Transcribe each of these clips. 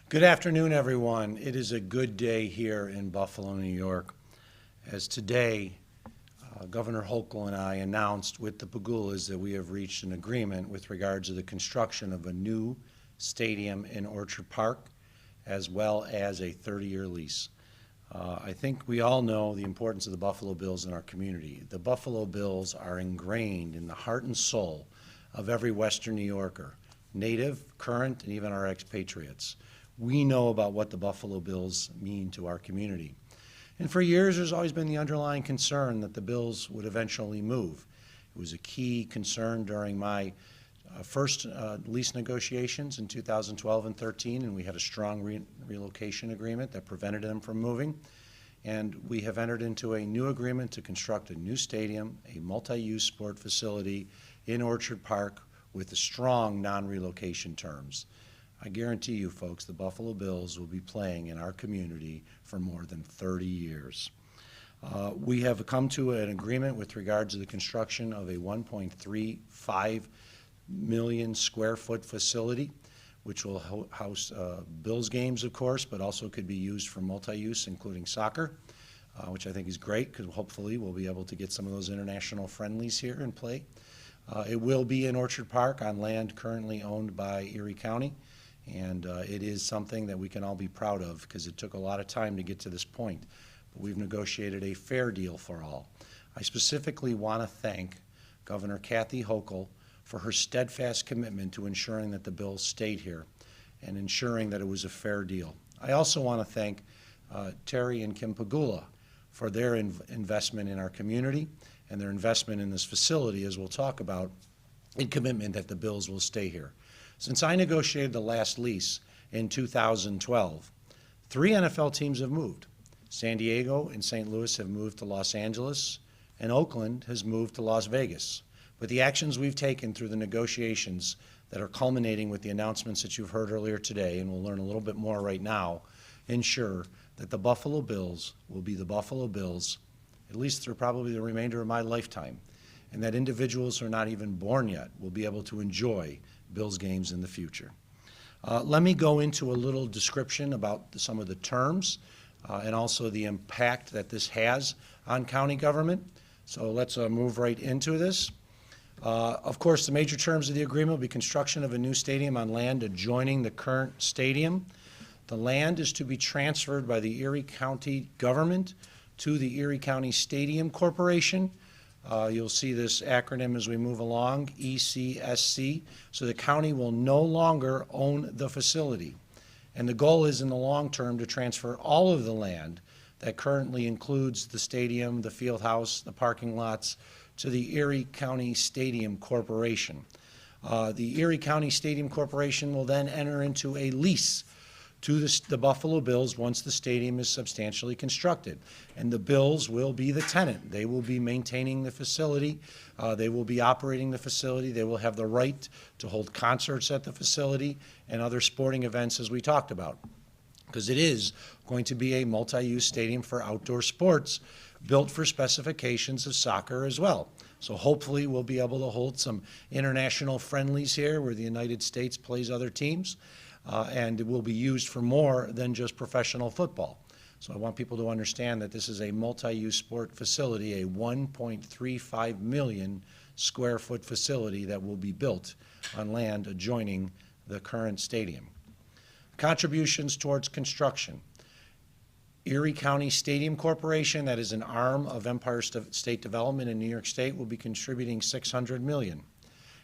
Good afternoon, everyone. It is a good day here in Buffalo, New York, as today Governor Hochul and I announced with the Pagulas that we have reached an agreement with regards to the construction of a new stadium in Orchard Park, as well as a 30-year lease. I think we all know the importance of the Buffalo Bills in our community. The Buffalo Bills are ingrained in the heart and soul of every Western New Yorker, native, current, and even our expatriates. We know about what the Buffalo Bills mean to our community. And for years, there's always been the underlying concern that the Bills would eventually move. It was a key concern during my first lease negotiations in 2012 and 13, and we had a strong relocation agreement that prevented them from moving. And we have entered into a new agreement to construct a new stadium, a multi-use sport facility in Orchard Park with strong non-relocation terms. I guarantee you, folks, the Buffalo Bills will be playing in our community for more than 30 years. We have come to an agreement with regard to the construction of a 1.35 million square foot facility, which will house Bills games, of course, but also could be used for multi-use, including soccer, which I think is great because hopefully we'll be able to get some of those international friendlies here and play. It will be in Orchard Park on land currently owned by Erie County. And it is something that we can all be proud of because it took a lot of time to get to this point. But we've negotiated a fair deal for all. I specifically want to thank Governor Kathy Hochul for her steadfast commitment to ensuring that the Bills stayed here and ensuring that it was a fair deal. I also want to thank Terry and Kim Pagula for their investment in our community and their investment in this facility, as we'll talk about, and commitment that the Bills will stay here. Since I negotiated the last lease in 2012, 3 NFL teams have moved. San Diego and St. Louis have moved to Los Angeles, and Oakland has moved to Las Vegas. But the actions we've taken through the negotiations that are culminating with the announcements that you've heard earlier today, and we'll learn a little bit more right now, ensure that the Buffalo Bills will be the Buffalo Bills, at least through probably the remainder of my lifetime, and that individuals who are not even born yet will be able to enjoy Bills games in the future. Let me go into a little description about some of the terms and also the impact that this has on county government. So let's move right into this. Of course, the major terms of the agreement will be construction of a new stadium on land adjoining the current stadium. The land is to be transferred by the Erie County government to the Erie County Stadium Corporation. You'll see this acronym as we move along, ECSC. So the county will no longer own the facility. And the goal is in the long term to transfer all of the land that currently includes the stadium, the field house, the parking lots, to the Erie County Stadium Corporation. The Erie County Stadium Corporation will then enter into a lease to the Buffalo Bills once the stadium is substantially constructed. And the Bills will be the tenant. They will be maintaining the facility. They will be operating the facility. They will have the right to hold concerts at the facility and other sporting events as we talked about. Because it is going to be a multi-use stadium for outdoor sports built for specifications of soccer as well. So hopefully we'll be able to hold some international friendlies here where the United States plays other teams. And it will be used for more than just professional football. So I want people to understand that this is a multi-use sport facility, a 1.35 million square foot facility that will be built on land adjoining the current stadium. Contributions towards construction. Erie County Stadium Corporation, that is an arm of Empire State Development in New York State, will be contributing $600 million.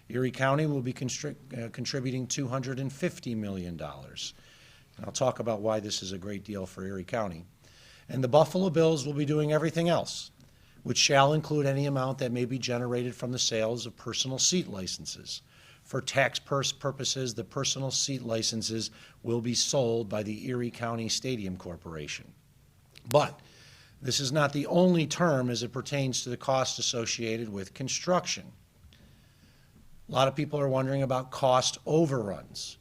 Erie County will be contributing $250 million. And I'll talk about why this is a great deal for Erie County. And the Buffalo Bills will be doing everything else, which shall include any amount that may be generated from the sales of personal seat licenses. For tax purposes, the personal seat licenses will be sold by the Erie County Stadium Corporation. But this is not the only term as it pertains to the cost associated with construction. A lot of people are wondering about cost overruns.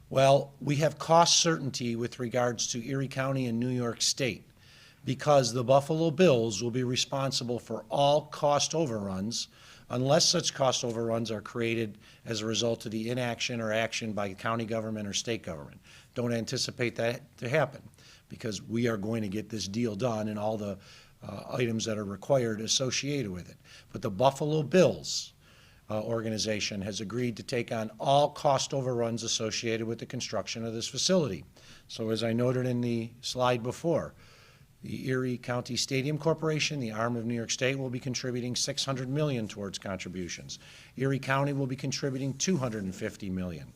Well, we have cost certainty with regards to Erie County and New York State because the Buffalo Bills will be responsible for all cost overruns unless such cost overruns are created as a result of the inaction or action by county government or state government. Don't anticipate that to happen, because we are going to get this deal done and all the items that are required associated with it. But the Buffalo Bills organization has agreed to take on all cost overruns associated with the construction of this facility. So as I noted in the slide before, the Erie County Stadium Corporation, the arm of New York State, will be contributing $600 million towards contributions. Erie County will be contributing $250 million.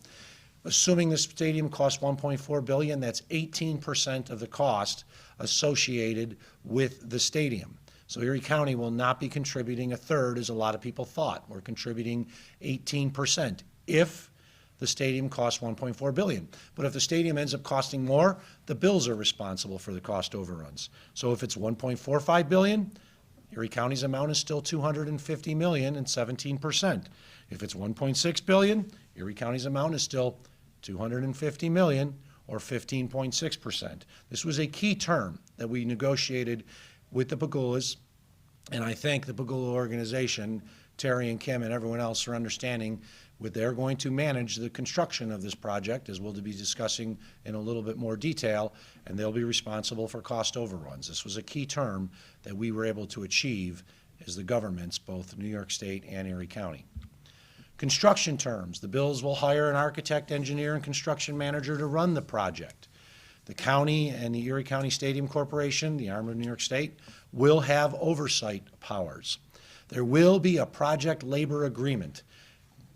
Assuming the stadium costs $1.4 billion, that's 18% of the cost associated with the stadium. So Erie County will not be contributing a third, as a lot of people thought. We're contributing 18% if the stadium costs $1.4 billion. But if the stadium ends up costing more, the Bills are responsible for the cost overruns. So if it's $1.45 billion, Erie County's amount is still $250 million and 17%. If it's $1.6 billion, Erie County's amount is still $250 million or 15.6%. This was a key term that we negotiated with the Pagulas, and I thank the Pagula organization, Terry and Kim and everyone else, for understanding what they're going to manage the construction of this project, as we'll be discussing in a little bit more detail, and they'll be responsible for cost overruns. This was a key term that we were able to achieve as the governments, both New York State and Erie County. Construction terms: the Bills will hire an architect, engineer, and construction manager to run the project. The county and the Erie County Stadium Corporation, the arm of New York State, will have oversight powers. There will be a project labor agreement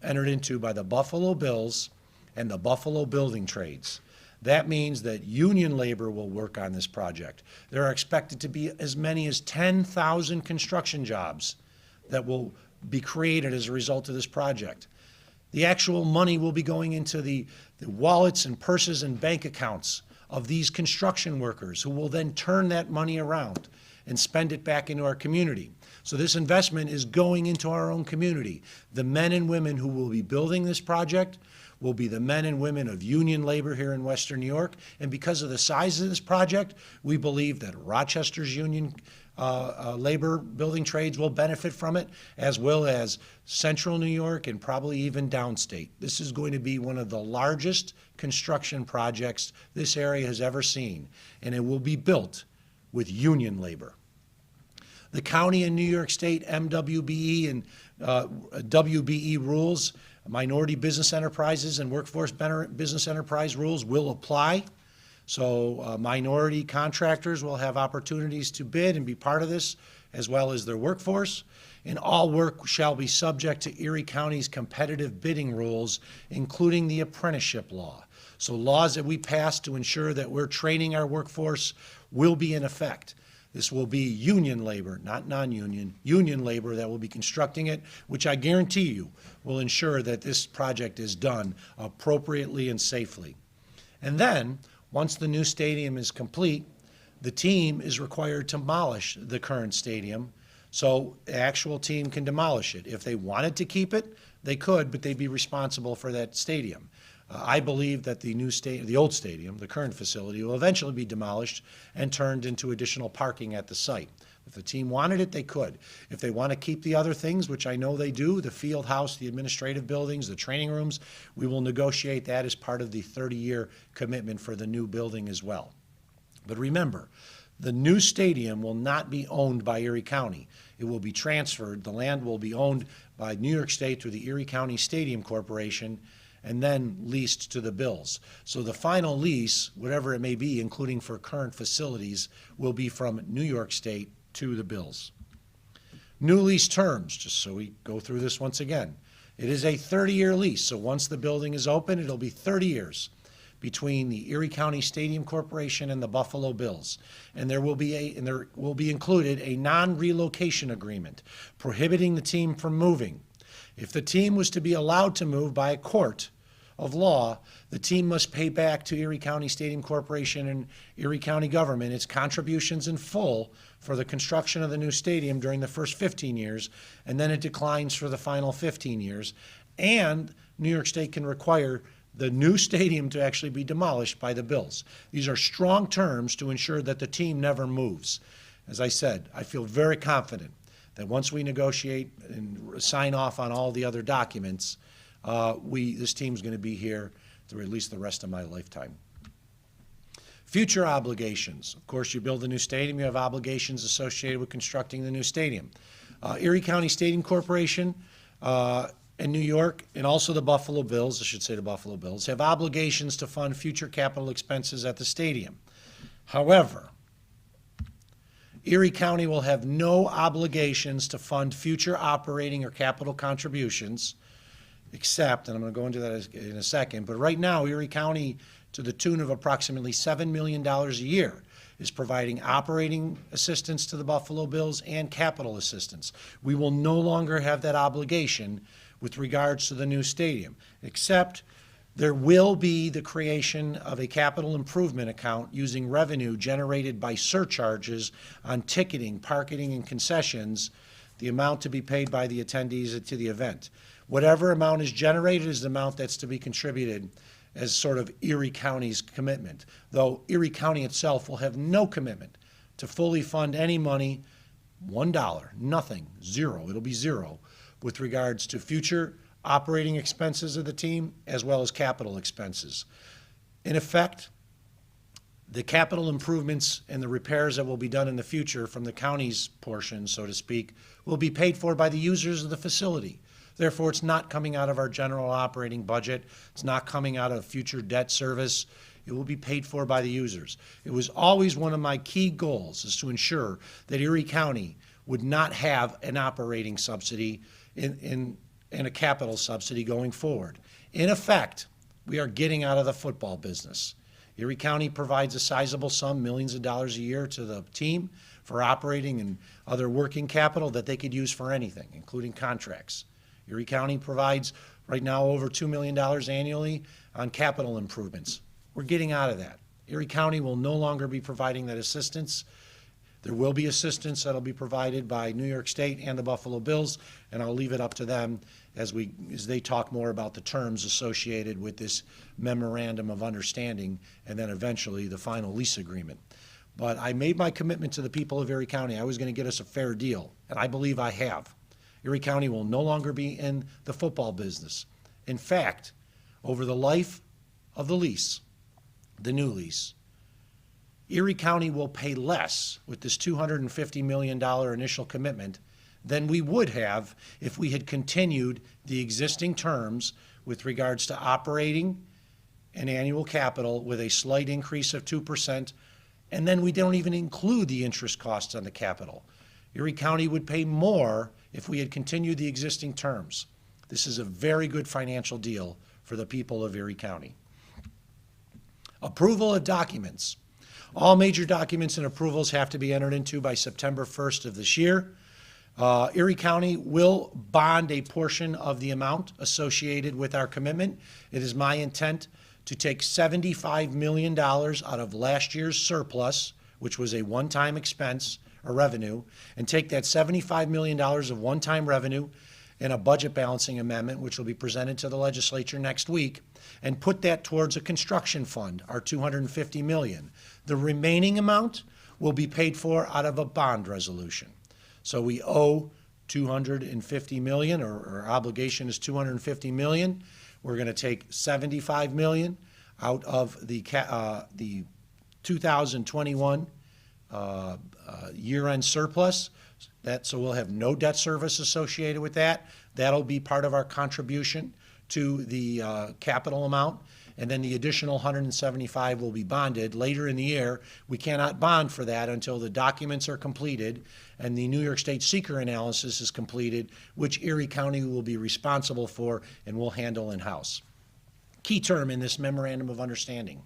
entered into by the Buffalo Bills and the Buffalo Building Trades. That means that union labor will work on this project. There are expected to be as many as 10,000 construction jobs that will be created as a result of this project. The actual money will be going into the wallets and purses and bank accounts of these construction workers, who will then turn that money around and spend it back into our community. So this investment is going into our own community. The men and women who will be building this project will be the men and women of union labor here in Western New York. And because of the size of this project, we believe that Rochester's union labor building trades will benefit from it, as well as Central New York and probably even downstate. This is going to be one of the largest construction projects this area has ever seen, and it will be built with union labor. The county and New York State MWBE and WBE rules, minority business enterprises and workforce business enterprise rules, will apply. So minority contractors will have opportunities to bid and be part of this, as well as their workforce. And all work shall be subject to Erie County's competitive bidding rules, including the apprenticeship law. So laws that we pass to ensure that we're training our workforce will be in effect. This will be union labor, not non-union, union labor that will be constructing it, which I guarantee you will ensure that this project is done appropriately and safely. And then, once the new stadium is complete, the team is required to demolish the current stadium, so the actual team can demolish it. If they wanted to keep it, they could, but they'd be responsible for that stadium. I believe that the old stadium, the current facility, will eventually be demolished and turned into additional parking at the site. If the team wanted it, they could. If they want to keep the other things, which I know they do, the field house, the administrative buildings, the training rooms, we will negotiate that as part of the 30-year commitment for the new building as well. But remember, the new stadium will not be owned by Erie County. It will be transferred. The land will be owned by New York State through the Erie County Stadium Corporation, and then leased to the Bills. So the final lease, whatever it may be, including for current facilities, will be from New York State to the Bills. New lease terms, just so we go through this once again. It is a 30-year lease, so once the building is open, it'll be 30 years between the Erie County Stadium Corporation and the Buffalo Bills. And there will be included a non-relocation agreement prohibiting the team from moving. If the team was to be allowed to move by a court of law, the team must pay back to Erie County Stadium Corporation and Erie County government its contributions in full for the construction of the new stadium during the first 15 years, and then it declines for the final 15 years. And New York State can require the new stadium to actually be demolished by the Bills. These are strong terms to ensure that the team never moves. As I said, I feel very confident that once we negotiate and sign off on all the other documents, this team's going to be here through at least the rest of my lifetime. Future obligations. Of course, you build a new stadium, you have obligations associated with constructing the new stadium. Erie County Stadium Corporation in New York, and also the Buffalo Bills, I should say the Buffalo Bills, have obligations to fund future capital expenses at the stadium. However, Erie County will have no obligations to fund future operating or capital contributions, except, and I'm going to go into that in a second, but right now, Erie County, to the tune of approximately $7 million a year, is providing operating assistance to the Buffalo Bills and capital assistance. We will no longer have that obligation with regards to the new stadium, except there will be the creation of a capital improvement account using revenue generated by surcharges on ticketing, parking, and concessions, the amount to be paid by the attendees to the event. Whatever amount is generated is the amount that's to be contributed as sort of Erie County's commitment, though Erie County itself will have no commitment to fully fund any money, $1, nothing, zero, it'll be zero, with regards to future operating expenses of the team as well as capital expenses. In effect, the capital improvements and the repairs that will be done in the future from the county's portion, so to speak, will be paid for by the users of the facility. Therefore, it's not coming out of our general operating budget. It's not coming out of future debt service. It will be paid for by the users. It was always one of my key goals, is to ensure that Erie County would not have an operating subsidy in a capital subsidy going forward. In effect, we are getting out of the football business. Erie County provides a sizable sum, millions of dollars a year, to the team for operating and other working capital that they could use for anything, including contracts. Erie County provides right now over $2 million annually on capital improvements. We're getting out of that. Erie County will no longer be providing that assistance. There will be assistance that will be provided by New York State and the Buffalo Bills, and I'll leave it up to them as they talk more about the terms associated with this memorandum of understanding and then eventually the final lease agreement. But I made my commitment to the people of Erie County. I was going to get us a fair deal, and I believe I have. Erie County will no longer be in the football business. In fact, over the life of the lease, the new lease, Erie County will pay less with this $250 million initial commitment than we would have if we had continued the existing terms with regards to operating and annual capital with a slight increase of 2%, and then we don't even include the interest costs on the capital. Erie County would pay more if we had continued the existing terms. This is a very good financial deal for the people of Erie County. Approval of documents. All major documents and approvals have to be entered into by September 1st of this year. Erie County will bond a portion of the amount associated with our commitment. It is my intent to take $75 million out of last year's surplus, which was a one-time expense or revenue, and take that $75 million of one-time revenue in a budget balancing amendment, which will be presented to the legislature next week, and put that towards a construction fund, our $250 million. The remaining amount will be paid for out of a bond resolution. So we owe $250 million, or our obligation is $250 million. We're going to take $75 million out of the 2021 year-end surplus. So we'll have no debt service associated with that. That'll be part of our contribution to the capital amount. And then the additional 175 will be bonded later in the year. We cannot bond for that until the documents are completed and the New York State seeker analysis is completed, which Erie County will be responsible for and will handle in-house. Key term in this memorandum of understanding: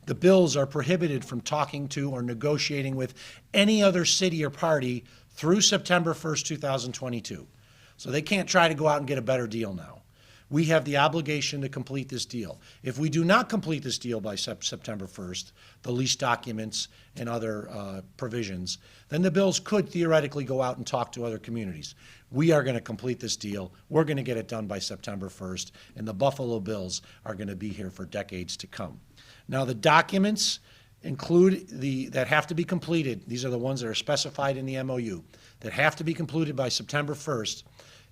the bills are prohibited from talking to or negotiating with any other city or party through September 1st, 2022. So they can't try to go out and get a better deal now. We have the obligation to complete this deal. If we do not complete this deal by September 1st, the lease documents and other provisions, then the bills could theoretically go out and talk to other communities. We are going to complete this deal. We're going to get it done by September 1st, and the Buffalo Bills are going to be here for decades to come. Now, the documents that have to be completed. These are the ones that are specified in the MOU that have to be completed by September 1st.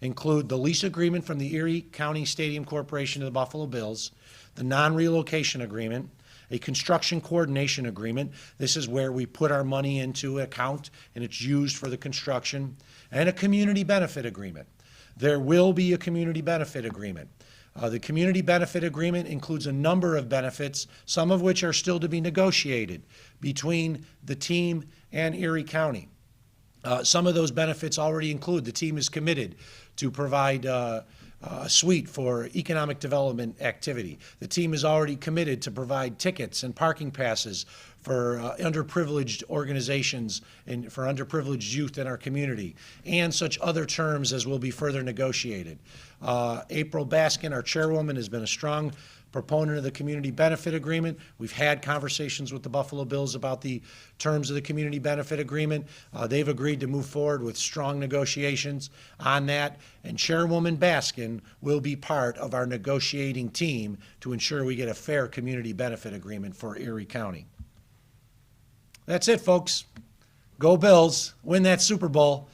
Include the lease agreement from the Erie County Stadium Corporation to the Buffalo Bills, the non-relocation agreement, a construction coordination agreement. This is where we put our money into account and it's used for the construction, and a community benefit agreement. There will be a community benefit agreement. The community benefit agreement includes a number of benefits, some of which are still to be negotiated between the team and Erie County. Some of those benefits already include the team is committed to provide a suite for economic development activity. The team is already committed to provide tickets and parking passes for underprivileged organizations and for underprivileged youth in our community, and such other terms as will be further negotiated. April Baskin, our chairwoman, has been a strong proponent of the community benefit agreement. We've had conversations with the Buffalo Bills about the terms of the community benefit agreement. They've agreed to move forward with strong negotiations on that, and Chairwoman Baskin will be part of our negotiating team to ensure we get a fair community benefit agreement for Erie County. That's it, folks. Go Bills. Win that Super Bowl.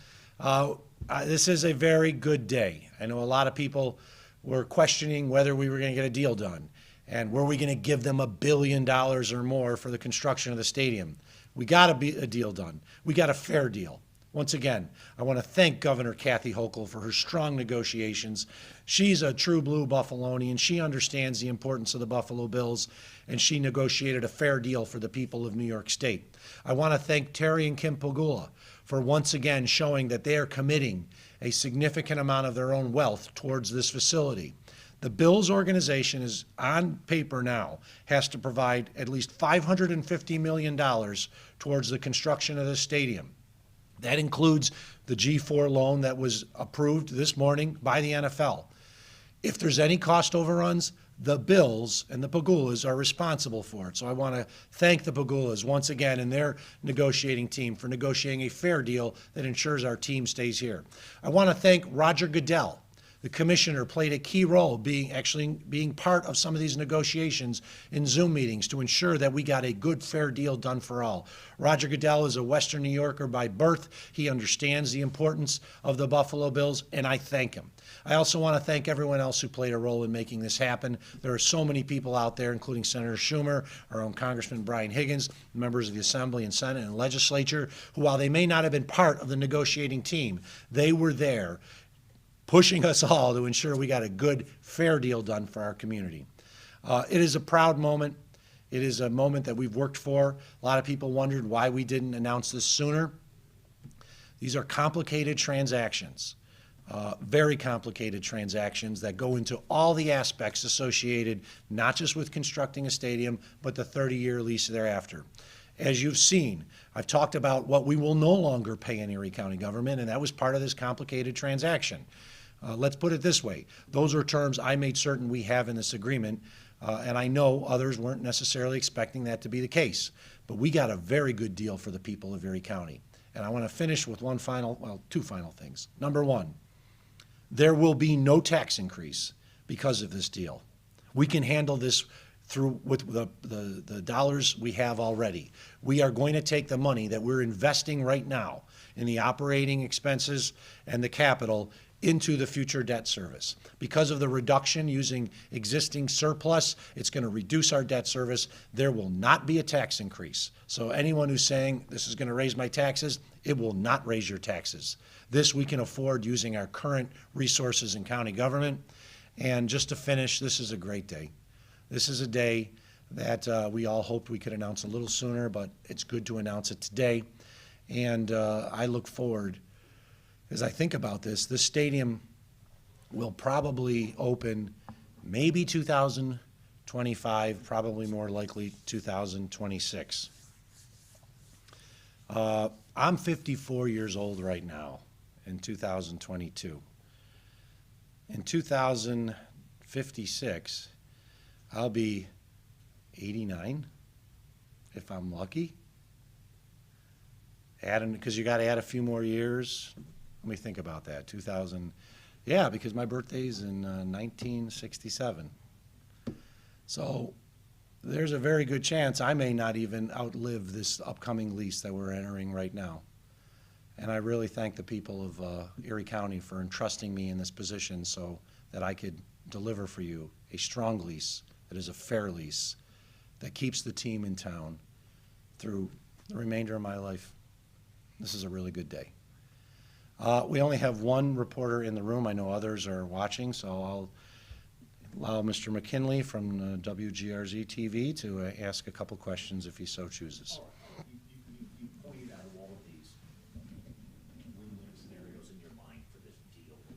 This is a very good day. I know a lot of people were questioning whether we were going to get a deal done and were we going to give them $1 billion or more for the construction of the stadium. We got a deal done. We got a fair deal. Once again, I want to thank Governor Kathy Hochul for her strong negotiations. She's a true blue Buffalonian. She understands the importance of the Buffalo Bills, and she negotiated a fair deal for the people of New York State. I want to thank Terry and Kim Pagula for once again showing that they are committing a significant amount of their own wealth towards this facility. The Bills organization is on paper now, has to provide at least $550 million towards the construction of the stadium. That includes the G4 loan that was approved this morning by the NFL. If there's any cost overruns, the Bills and the Pagulas are responsible for it. So I want to thank the Pagulas once again and their negotiating team for negotiating a fair deal that ensures our team stays here. I want to thank Roger Goodell. The commissioner played a key role being part of some of these negotiations in Zoom meetings to ensure that we got a good, fair deal done for all. Roger Goodell is a Western New Yorker by birth. He understands the importance of the Buffalo Bills, and I thank him. I also want to thank everyone else who played a role in making this happen. There are so many people out there, including Senator Schumer, our own Congressman Brian Higgins, members of the Assembly and Senate and Legislature, who, while they may not have been part of the negotiating team, they were there pushing us all to ensure we got a good, fair deal done for our community. It is a proud moment. It is a moment that we've worked for. A lot of people wondered why we didn't announce this sooner. These are complicated transactions, very complicated transactions that go into all the aspects associated not just with constructing a stadium, but the 30-year lease thereafter. As you've seen, I've talked about what we will no longer pay in Erie County government, and that was part of this complicated transaction. Let's put it this way. Those are terms I made certain we have in this agreement, and I know others weren't necessarily expecting that to be the case. But we got a very good deal for the people of Erie County. And I want to finish with two final things. Number one, there will be no tax increase because of this deal. We can handle this with the dollars we have already. We are going to take the money that we're investing right now in the operating expenses and the capital into the future debt service. Because of the reduction using existing surplus, it's going to reduce our debt service. There will not be a tax increase. So anyone who's saying this is going to raise my taxes, it will not raise your taxes. This we can afford using our current resources in county government. And just to finish, this is a great day. This is a day that we all hoped we could announce a little sooner, but it's good to announce it today. And I look forward, as I think about this stadium will probably open maybe 2025, probably more likely 2026. I'm 54 years old right now in 2022. In 2056, I'll be 89 if I'm lucky. Because you got to add a few more years. Let me think about that. Because my birthday's in 1967. So there's a very good chance I may not even outlive this upcoming lease that we're entering right now. And I really thank the people of Erie County for entrusting me in this position so that I could deliver for you a strong lease that is a fair lease that keeps the team in town through the remainder of my life. This is a really good day. We only have one reporter in the room. I know others are watching, so I'll allow Mr. McKinley from WGRZ TV to ask a couple questions if he so chooses. You pointed out all of these win-win scenarios in your mind for this deal, for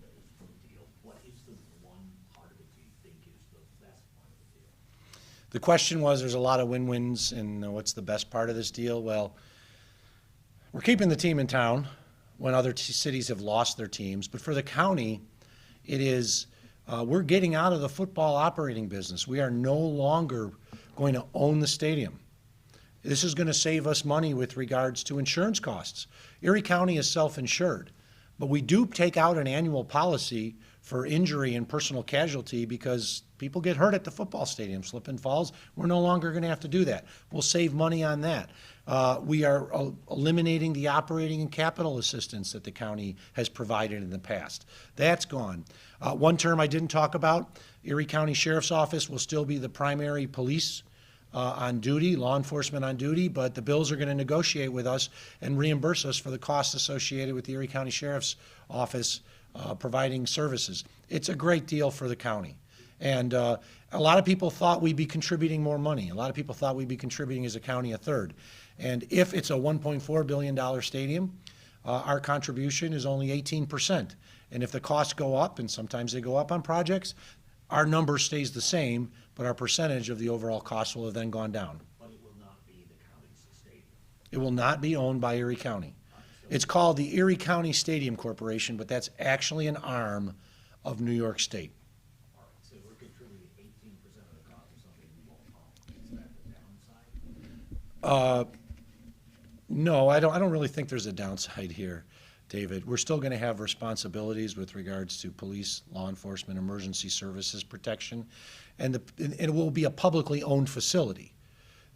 this deal. What is the one part of it you think is the best part of the deal? The question was, there's a lot of win-wins, and what's the best part of this deal? Well, we're keeping the team in town when other cities have lost their teams, but for the county, it is we're getting out of the football operating business. We are no longer going to own the stadium. This is going to save us money with regards to insurance costs. Erie County is self-insured, but we do take out an annual policy for injury and personal casualty because people get hurt at the football stadium, slip and falls. We're no longer going to have to do that. We'll save money on that. We are eliminating the operating and capital assistance that the county has provided in the past. That's gone. One term I didn't talk about, Erie County Sheriff's Office will still be the primary police on duty, law enforcement on duty, but the bills are going to negotiate with us and reimburse us for the costs associated with the Erie County Sheriff's Office providing services. It's a great deal for the county. And a lot of people thought we'd be contributing more money. A lot of people thought we'd be contributing as a county a third. And if it's a $1.4 billion stadium, our contribution is only 18%. And if the costs go up, and sometimes they go up on projects, our number stays the same, but our percentage of the overall cost will have then gone down. But it will not be the county's stadium. It will not be owned by Erie County. It's called the Erie County Stadium Corporation, but that's actually an arm of New York State. All right, so we're contributing 18% of the cost of something we won't own. Is that the downside? No, I don't really think there's a downside here, David. We're still going to have responsibilities with regards to police, law enforcement, emergency services protection, and it will be a publicly owned facility.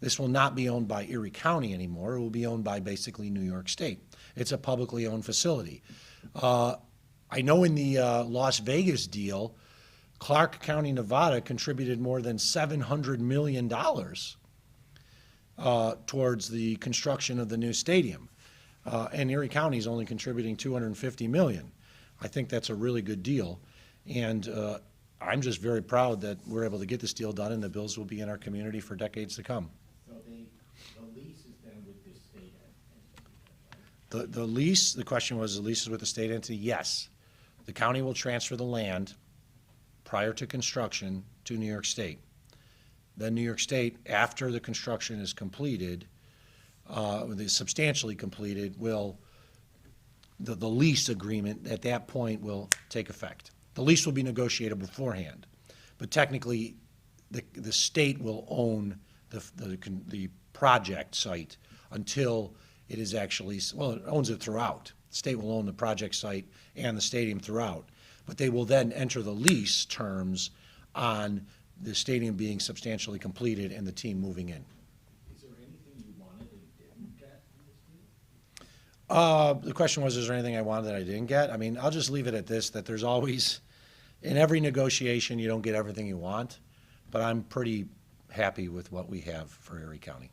This will not be owned by Erie County anymore. It will be owned by basically New York State. It's a publicly owned facility. I know in the Las Vegas deal, Clark County, Nevada contributed more than $700 million towards the construction of the new stadium. And Erie County is only contributing $250 million. I think that's a really good deal. And I'm just very proud that we're able to get this deal done, and the bills will be in our community for decades to come. So the lease is then with this state entity, right? The lease, the question was, the lease is with the state entity? Yes. The county will transfer the land prior to construction to New York State. Then New York State, after the construction is completed, substantially completed, will the lease agreement at that point will take effect. The lease will be negotiated beforehand, but technically the state will own the project site until it is actually, well, it owns it throughout. The state will own the project site and the stadium throughout, but they will then enter the lease terms on the stadium being substantially completed and the team moving in. Is there anything you wanted and didn't get in this deal? The question was, is there anything I wanted that I didn't get? I mean, I'll just leave it at this, that there's always, in every negotiation, you don't get everything you want, but I'm pretty happy with what we have for Erie County.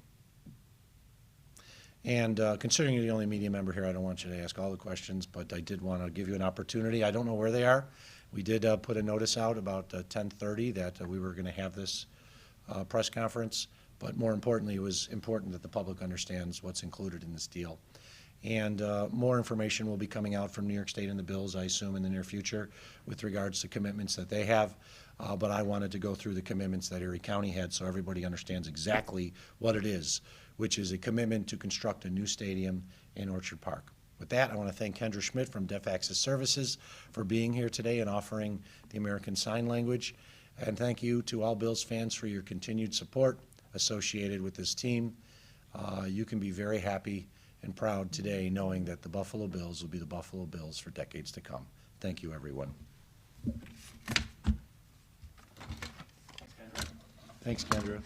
And considering you're the only media member here, I don't want you to ask all the questions, but I did want to give you an opportunity. I don't know where they are. We did put a notice out about 10:30 that we were going to have this press conference, but more importantly, it was important that the public understands what's included in this deal. And more information will be coming out from New York State and the bills, I assume, in the near future with regards to commitments that they have. But I wanted to go through the commitments that Erie County had so everybody understands exactly what it is, which is a commitment to construct a new stadium in Orchard Park. With that, I want to thank Kendra Schmidt from Deaf Access Services for being here today and offering the American Sign Language. And thank you to all Bills fans for your continued support associated with this team. You can be very happy and proud today knowing that the Buffalo Bills will be the Buffalo Bills for decades to come. Thank you, everyone. Thanks, Kendra.